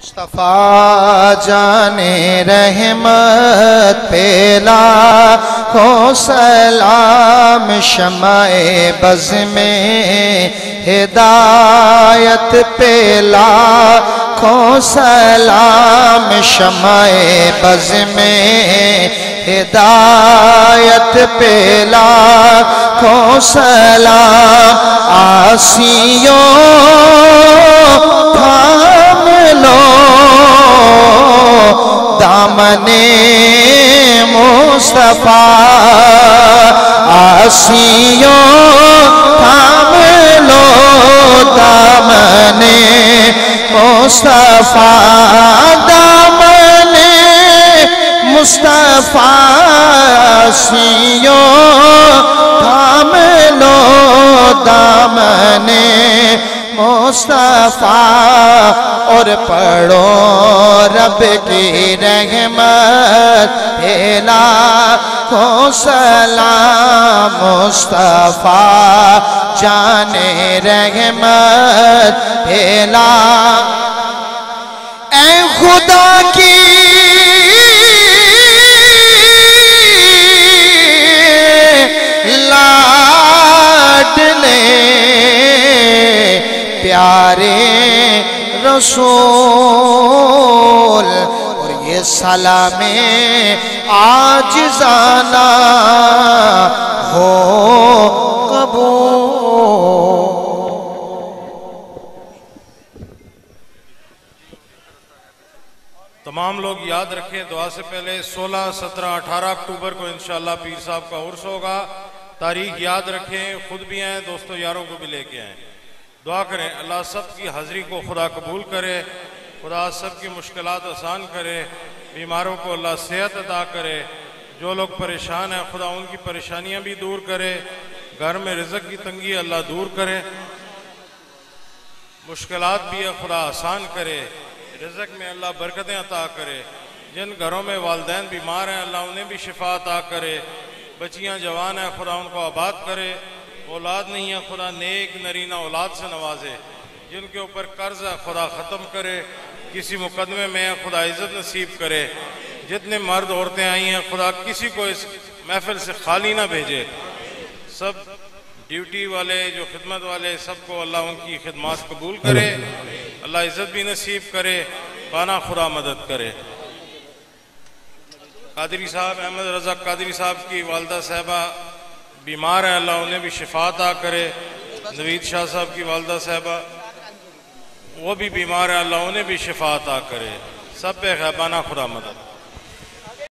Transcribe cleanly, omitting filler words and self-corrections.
मुस्तफ़ा जाने रहमत पेला को सलाम शमाए बज़ में हिदायत पेला को सलाम शमाए बज़ में हिदायत पेला को सलाम आसियों थाम लो दामने मुस्तफ़ा आसियों थाम लो दामने मुस्तफ़ा दामने मुस्तफ़ा आसियों थाम लो दामने मुस्तफ़ा और पढ़ो रब की रहमत पेला को सलाम मुस्तफ़ा जाने रहमत पेला ऐ खुदा की लाडले प्यारे रसूल और ये सलामे आजिज़ाना हो कबूल। तमाम लोग याद रखें, दुआ से पहले 16, 17, 18 अक्टूबर को इंशाअल्लाह पीर साहब का उर्स होगा। तारीख याद रखें, खुद भी आए, दोस्तों यारों को भी लेके आए। दुआ करें अल्लाह सब की हाज़िरी को खुदा कबूल करे, खुदा सब की मुश्किलात आसान करे, बीमारों को अल्लाह सेहत अता करे, जो लोग परेशान हैं खुदा उनकी परेशानियां भी दूर करे, घर में रिज़्क़ की तंगी अल्लाह दूर करे, मुश्किलात भी है खुदा आसान करे, रिज़्क़ में अल्लाह बरकतें अता करे। जिन घरों में वालिदैन बीमार हैं अल्लाह उन्हें भी शिफा अता करे, बच्चियाँ जवान हैं खुदा उनको आबाद करे, औलाद नहीं है खुदा नेक नरीना औलाद से नवाजे, जिनके ऊपर कर्ज है खुदा ख़त्म करे, किसी मुकदमे में है खुदा इज़्ज़त नसीब करे। जितने मर्द औरतें आई हैं खुदा किसी को इस महफिल से खाली ना भेजे, सब ड्यूटी वाले जो खिदमत वाले सबको अल्लाह उनकी खिदमत कबूल करे, अल्लाह इज़्ज़त भी नसीब करे, बाना खुदा मदद करे। कादरी साहब अहमद रज़ा कादरी साहब की वालदा साहबा बीमार है, अल्लाह उन्हें भी शिफा अता करे। नवीद शाह साहब की वालदा साहबा वो भी बीमार है, अल्लाह उन्हें भी शिफा अता करे। सब पे ग़ैबाना खुदा मदद।